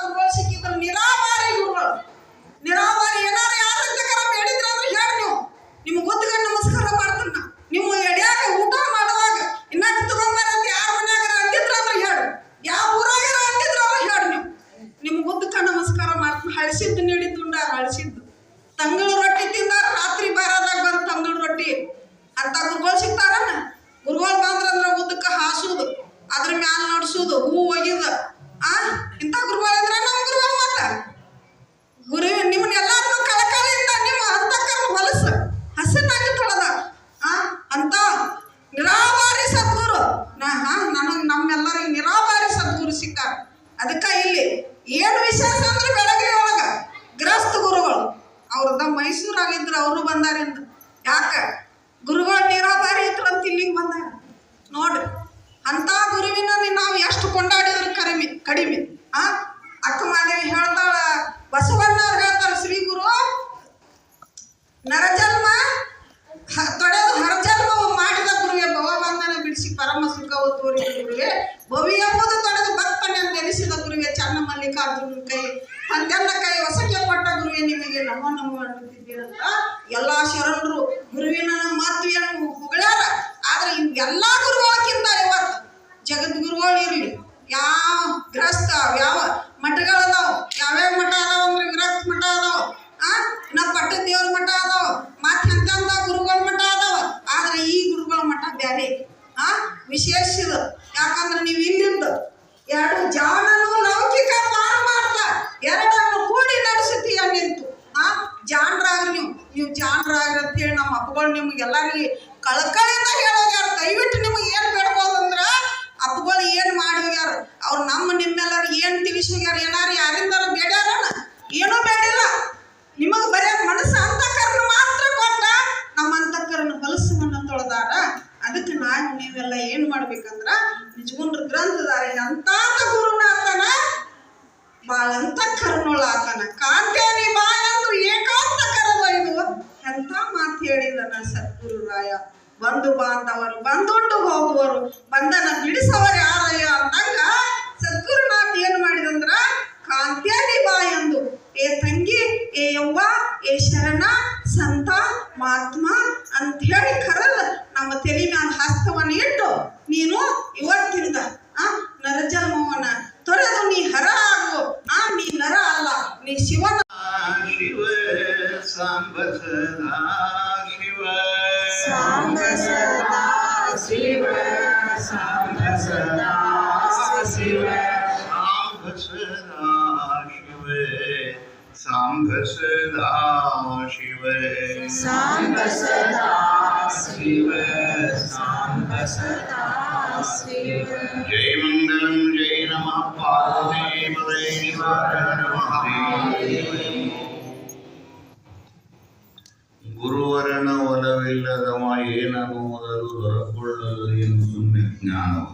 ಗುರುಗಳು ಸಿಕ್ಕಿದ್ರು ನಿರಾವಾರಿ ಗುರುಗಳು. ನಿರಾವಾರಿ ಏನಾರ ಯಾರಂತ ಕರ ಹೇಳಿದ್ರ ಅಂದ್ರೆ ಹೇಳಿ ನಿಮ್ಗೆ ಗೊತ್ತಗ ನಮಸ್ಕಾರ ಮಾಡ್ತಾನ. ನೀವು ಎಡ್ಯಾಗ ಊಟ ಮಾಡುವಾಗ ಇನ್ನಕ್ಕೆ ತಗೊಂಬರಂತ ಯಾರ ಮನ್ಯಾಗ ಅಂದಿದ್ರ ಅಂದ್ರೆ ಹೇಳಿ, ಯಾವ ಊರಾಗ ಅಂದಿದ್ರ ಅಂದ್ರೆ ಹೇಳಿ ನಿಮ್ಗೆ ಗೊತ್ತಕ ನಮಸ್ಕಾರ ಮಾಡ್ತಾನ. ಹಳಸಿದ್ದು ನೀಡಿದ್ದು ಉಂಡಾರ, ಹಳಸಿದ್ದು ತಂಗಳು ರೊಟ್ಟಿ ತಿಂದಾರ, ರಾತ್ರಿ ಬಾರದಾಗ ಬಂದು ತಂಗಳು ರೊಟ್ಟಿ ಅಂತ ಗುರುಗಳು ಸಿಗ್ತಾರನ್ನ. ಗುರುಗಳು ಬಂದ್ರಂದ್ರ ಉದ್ದಕ್ಕೆ ಹಾಸುದು, ಅದ್ರ ಮ್ಯಾಲ ನಡ್ಸುದು, ಹೂ ಒಗಿದ ಇಂಥ ಗುರುಗಳು ಇದ್ರ ನಮ್ಮ ಗುರುಗಳು. ಮತ್ತ ಗುರು ನಿಮ್ಮನ್ನೆಲ್ಲರನ್ನೂ ಕಳಕಳಿಯಿಂದ ನಿಮ್ಮ ಅಂತಃಕರಣ ಹೊಲಸು ಹಸನಾಗಿ ತೊಳೆದ ಅಂತ ನಿರಾವಾರಿ ಸದ್ಗುರು. ನನಗೆ ನಮ್ಮೆಲ್ಲರಿಗೆ ನಿರಾವಾರಿ ಸದ್ಗುರು ಸಿಕ್ಕ. ಅದಕ್ಕೆ ಇಲ್ಲಿ ಏನು ವಿಶೇಷ ಅಂದ್ರೆ ಬೆಳಗ್ಗೆ ಒಳಗ ಗೃಹಸ್ಥ ಗುರುಗಳು ಅವ್ರದ ಮೈಸೂರಾಗಿದ್ರು, ಅವರು ಬಂದಾರಿಂದ. ಯಾಕೆ ಗುರುಗಳು ನಿರಾವಾರಿ ಇದ್ರು ಅಂತ ಇಲ್ಲಿಗೆ ಬಂದಾರ ನೋಡ್ರಿ. ಅಂತ ಗುರುವಿನ ನಾವು ಎಷ್ಟು ಕೊಂಡಾಡಿದ್ರು ಕಡಿಮೆ. ಅಕ್ಕ ಮಾದೇವಿ ಹೇಳ್ತಾಳ, ಬಸವಣ್ಣ ಅವ್ರು ಹೇಳ್ತಾಳ, ಶ್ರೀ ಗುರು ನರಜನ್ಮ ತೊಡೆದು ಹರಜನ್ಮ ಮಾಡಿದ ಗುರುವೆ, ಭವಬಂಧನ ಬಿಡಿಸಿ ಪರಮ ಸುಖವು ತೋರಿದ ಗುರುವೆ, ಭವಿ ಎಂಬುದು ತೊಡೆದು ಭಕ್ತನೆಂದು ನೆನೆಸಿದ ಗುರುವೆ, ಚನ್ನ ಮಲ್ಲಿಕಾರ್ಜುನ ಕೈ ಪಂದ್ಯನ್ನ ಕೈ ಹೊಸಕ್ಕೆ ಕೊಟ್ಟ ಗುರುವೆ, ನಿಮಗೆ ನಮೋ ನಮೋ ಅನ್ನುತ್ತಿದ್ದೀರಂತ ಎಲ್ಲಾ ಶರಣರು ಗುರುವಿನ ಮಹತ್ವವನ್ನು ಹೊಗಳ್ಯಾರ. ಆದ್ರೆ ಎಲ್ಲಾ ಗುರುಗಳಕ್ಕಿಂತ ಇವತ್ತು ಜಗದ್ಗುರುಗಳು ಇರ್ಲಿ, ಯಾವ ಗೃಹಸ್ಥ ಯಾವ ಮಠಗಳದಾವ, ಯಾವ್ಯಾವ ಮಠ ಅದಾವ ಅಂದ್ರೆ ಗೃಹಸ್ಥ ಮಠ ಅದಾವ, ನಮ್ಮ ಪಟ್ಟದ ದೇವ್ರ ಮಠ ಅದಾವ, ಮತ್ತೆ ಎಂತೆಂತ ಗುರುಗಳ ಮಠ ಅದಾವ. ಆದ್ರೆ ಈ ಗುರುಗಳ ಮಠ ಬ್ಯಾರೆ ವಿಶೇಷದ. ಯಾಕಂದ್ರೆ ನೀವು ಇಲ್ಲಿಂದ ಎರಡು ಜಾಣನು ಲೌಕಿಕ ಪಾರಮಾರ್ಥ ಎರಡನ್ನು ಕೂಡಿ ನಡೆಸುತ್ತೀಯ ನಿಂತು ಜಾಣರಾಗ್ರಿ. ನೀವು ಜಾಣರಾಗ್ರಿ ಅಂತ ಹೇಳಿ ನಮ್ಮ ಅಪ್ಪಗಳು ನಿಮ್ಗೆಲ್ಲರಿಗೆ ಕಳಕಳಿಯಿಂದ ಹೇಳೋಗ್ಯಾರ. ದಯವಿಟ್ಟು ನಿಮಗೆ ಏನು ಬೇಡ್ಬೋದಂದ್ರ ಅಪ್ಪಗಳು ಏನು ಮಾಡಿ ಹೋಗ್ಯಾರ, ಅವ್ರು ನಿಮ್ಮೆಲ್ಲರಿಗೆ ಏನು ತಿಳಿಸಿ ಹೋಗ್ಯಾರ, ಏನಾರು ಯಾರಿಂದಾರ ಬೇಡ್ಯಾರ? ಏನೂ ಬೇಡಿಲ್ಲ. ನಿಮಗೆ ಬರೀ ಮನಸ್ಸು ಅಂತಃಕರಣ ಮಾತ್ರ ಕೊಟ್ಟ ನಮ್ಮ ಅಂತಃಕರಣ ಹೊಲಸವನ್ನು ತೊಳೆದಾರ. ಅದಕ್ಕೆ ನೀವೆಲ್ಲ ಏನು ಮಾಡ್ಬೇಕಂದ್ರ ನಿಜಗುಂಡ್ರ ಗ್ರಂಥದಾರ ಅಂತ ಗುರುನಾಥನ ಬಾಳ ಅಂತಃಕರಣೊಳ ಆತನ ಕಾಂತೇನಿ ಬಾಯಂದ್ರು ಏಕಾಂತ ಕರದೊಯ್ದು ಎಂತ ಮಾತು ಹೇಳಿದನ ಸದ್ಗುರು ರಾಯ. ಬಂಧು ಬಾಂಧವರು ಬಂದುಂಡು ಹೋಗುವರು, ಬಂಧನ ಬಿಡಿಸವರು ಯಾರಯ್ಯ ಅಂದಾಗ ಸದ್ಗುರುನಾಥ್ ಏನ್ ಮಾಡಿದಂದ್ರ ಕಾಂತೇನಿ ಬಾಯಂದು, ಏ ತಂಗಿ, ಏ ಯವ್ವ, ಏ ಶರಣ, ಸಂತ, ಮಹಾತ್ಮ ಅಂತ ಹೇಳಿ ಕರಲ್ಲ ನಮ್ಮ ತಲೆ ಮ್ಯಾಲ ಹಸ್ತವನ್ನು ಇಟ್ಟು ನೀನು ಇವತ್ತಿಂದ ನರಜನ್ಮವನ್ನ ತೊರೆದು ನೀ ಹರ ಆಗು. ನೀ ನರ ಅಲ್ಲ, ನೀ ಶಿವನ. ಶಿವ ಸಾಂಬ ಸದಾ ಶಿವ, ಸಾಂಬ ಸದಾ ಶಿವ, ಸಾಂಬ ಸದಾ ಶಿವ, ಸಾಂಬ ಸದಾ ಶಿವ, ಸಾಂಬ ಸದಾ ಶಿವ, ಸಾಂಬ ಸದಾ ಶಿವ, ಸಾಂಬ ಸದಾ ಶಿವ. ಜಯ ಮಂಗಲಂ ಜಯ ನಮಃ ಪಾರ್ವತಿ ಪದೇ ಗುರುವರನ ಒಲವಿಲ್ಲದವ ಏನನು ಮೊದಲು ದೊರಕೊಳ್ಳಲು ಏನು ಸುಮ್ಮನೆ ಜ್ಞಾನವು